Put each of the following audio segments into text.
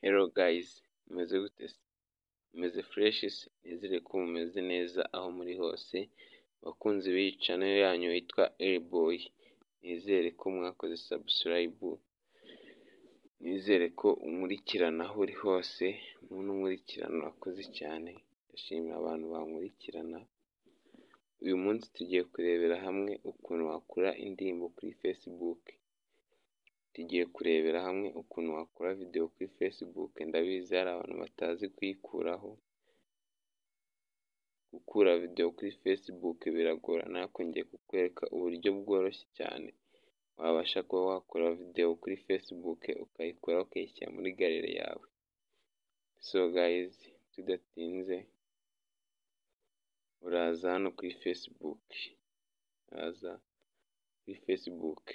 Hello guys, mumeze gute se? Mumeze fresh se? Nizere ko mumeze neza aho muri hose, bakunzi b'iyi channel yanyu yitwa Elboy. Nizere ko mwakoze subscribe, nizere ko unkurikirana aho uri hose, umuntu unkurikirana wakoze cyane, ndashimira abantu bankurikirana. Uyu munsi tugiye kurebera hamwe ukuntu wakora indirimbo kuri Facebook. Tugiye kurebera hamwe ukuntu wakora video kuri Facebook. Ndabizi hari abantu batazi kuyikuraho. Gukura video kuri Facebook biragorana, ariko ngiye kukwereka uburyo bworoshye cyane wabasha kuba wakora video kuri Facebook ukayikora ukayishyira muri gallery yawe. So guys, tudatinze uraza hano kuri Facebook, uraza kuri Facebook.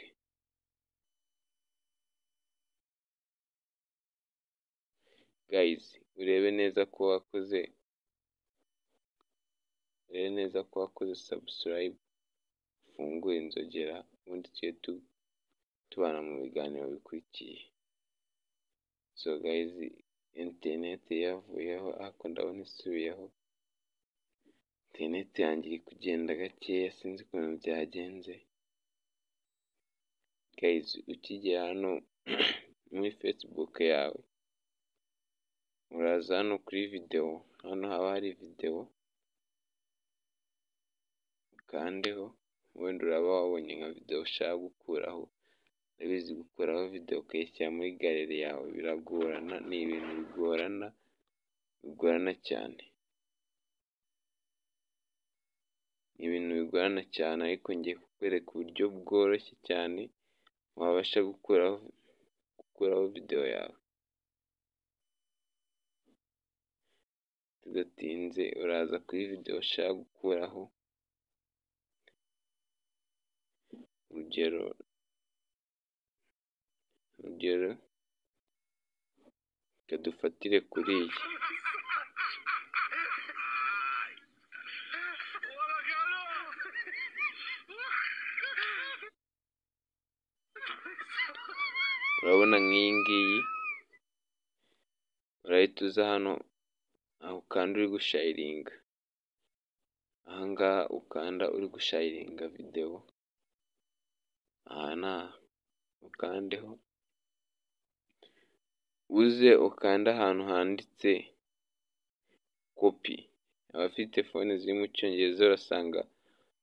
Guys, urebe neza ko wakoze subscribe, ufungure inzogera, ubundi tujye tubana mu biganiro bikurikiye. So guys, internet yavuyeho ariko ndabona isubiyeho. Internet yanjye iri kugenda gakeya, sinzi ukuntu byagenze. Guys, ukigera hano muri Facebook yawe, uraza hano kuri video, hano haba hari video, ukandeho, wenda uraba wabonye nka video ushaka gukuraho. Ndabizi gukuraho video ukayishyira muri gallery yawe biragorana, ni ibintu bigorana cyane. Ni ibintu bigorana cyane, ariko ngiye kukwereka uburyo bworoshye cyane wabasha gukuraho video yawe. Tudatinze uraza kuri video ushaka gukuraho, urugero reka dufatire kuri iyi. Urabona nk'iyi ngiyi, urahita uza hano aho ukanda uri gusharinga, ahangaha ukanda uri gusharinga video, aha ukandeho, uze ukanda ahantu handitse copy. Abafite telefone ziri mu cyongereza urasanga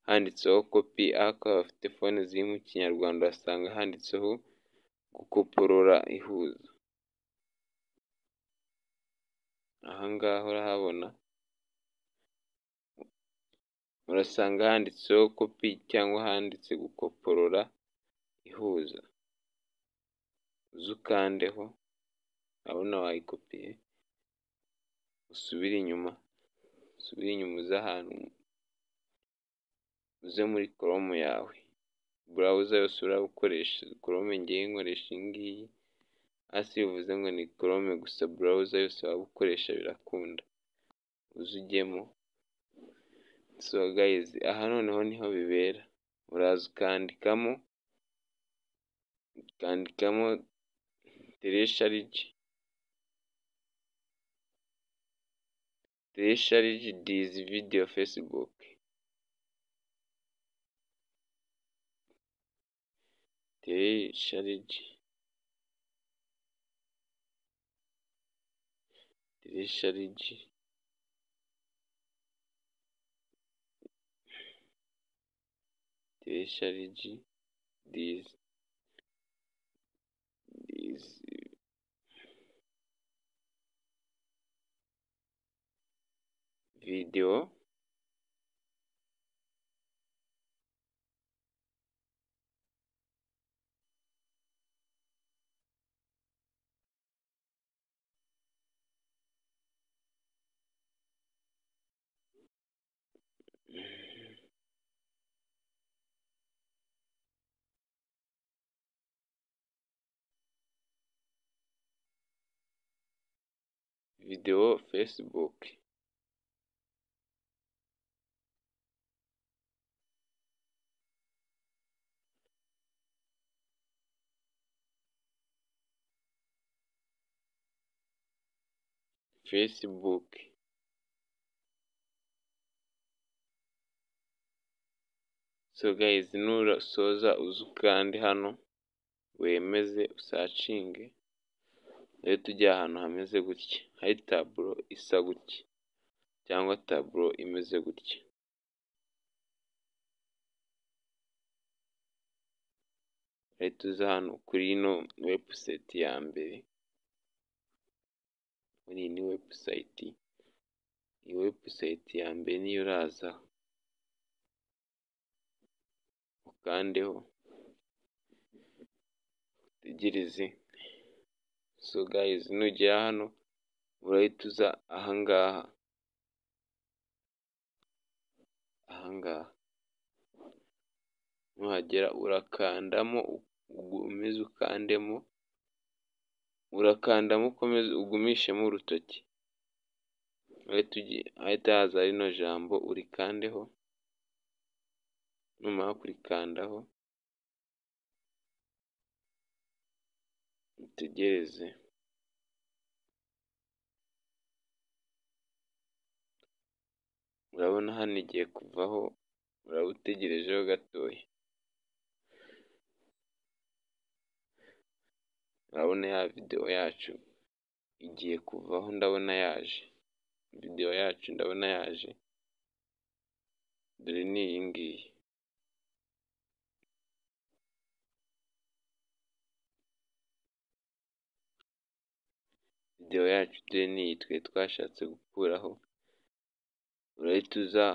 handitseho copy, ariko abafite telefone ziri mu kinyarwanda urasanga handitseho gukoporora ihuza. Ahangaha urahabona, urasanga handitseho copy cyangwa handitse gukoporora ihuza. Uze ukandeho, urabona wayikopiye, usubire inyuma uze ahantu, uze muri Chrome yawe, browser yose urabukoresha. Chrome ngiye nkoresha iyi ngiyi, hasi bivuze ngo ni Chrome gusa, browser yose waba ukoresha birakunda. Uze ujyemo. So guys, aha noneho niho bibera. Uraza ukandikamo telecharge this video Facebook. Telecharge this video Facebook. Facebook. So guys, nusoza uze ukande hano wemeze usacinge, rero tujya ahantu hameze gutya, hari taburo isa gutya cyangwa taburo imeze gutya. Rero tuza hano kuri ino website ya mbere, muri iyi ni website, iyi website ya mbere niyo uraza ukandeho utegereze. So guys, nugera hano urahita uza ahangaha, nuhagera urakandamo ukomeze ukandemo, urakandamo ukomeze ugumishemo urutoki, ahita haza rino jambo urikandeho, numara kurikandaho utegereze. Urabona hano igiye kuvaho, uraba utegerejeho gatoya. Urabona ya video yacu igiye kuvaho, ndabona yaje, video yacu ndabona yaje, dore ni iyi ngiyi. Video yacu dore ni iyi twe twashatse gukuraho. Urahita uza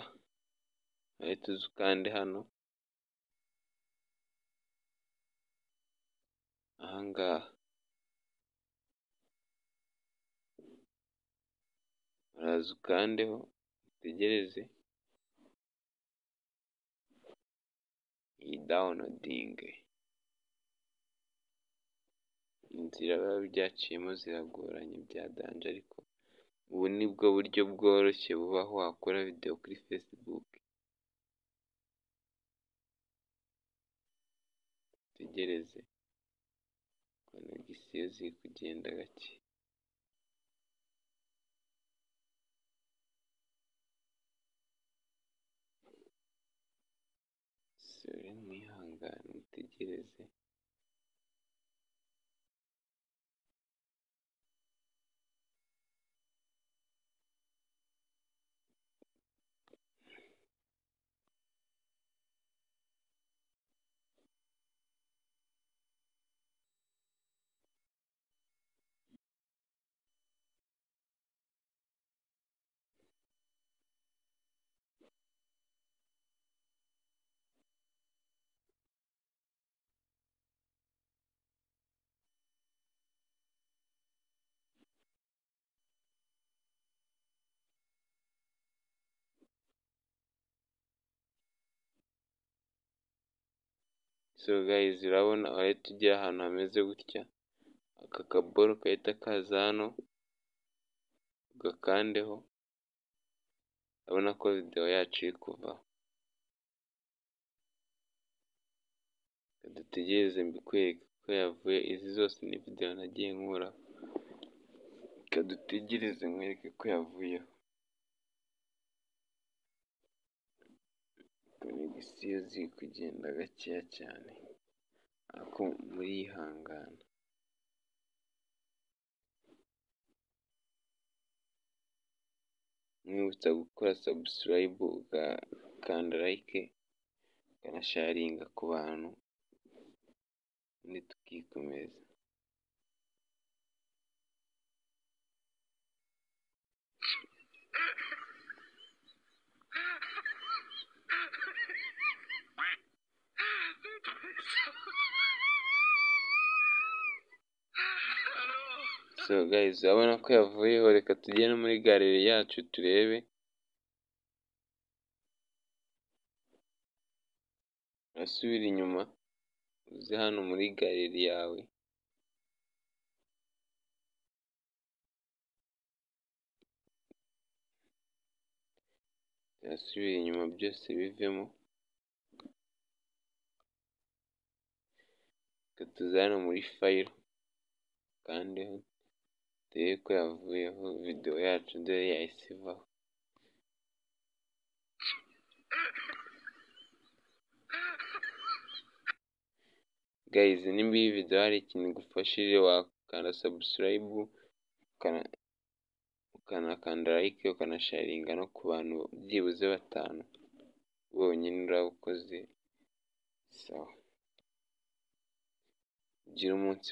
ukande hano ahangaha, uraza ukandeho utegereze iyi downloading. Inzira biba byaciyemo ziragoranye bya danje, ariko ubu nibwo buryo bworoshye bubaho wakora video kuri Facebook. Tegereze konegisiyo ziri kugenda gake. Sore mwihangane mutegereze. So guys, urabona urahita ujya ahantu hameze gutya, aka kaboro gahita kaza hano ugakandeho, urabona ko video yacu iri kuvaho. Dutegereze mbikwereke ko yavuye, izi zose ni video nagiye nkura, dutegereze nkwereke ko yavuyeho. Konegisiyo ziri kugenda gakeya cyane, ariko murihangana. Mwibutsa gukora subscribe, ugakanda like, ukanasharinga ku bantu, ubundi tukikomeza. So guys, urabona ko yavuyeho, reka tujye no muri galeri yacu turebe. Urasubira inyuma uze hano muri galeri yawe, urasubira inyuma byose bivemo. Reka tuze hano muri file, kandeho turebe ko yavuyeho, video yacu dore yahise ivaho. Guys, nimba iyi video hari ikintu igufashije wakanda subscribe, ukanakanda like, ukanasharinga no ku bantu byibuze 5 bonyine uraba ukoze sawa. Gira umunsi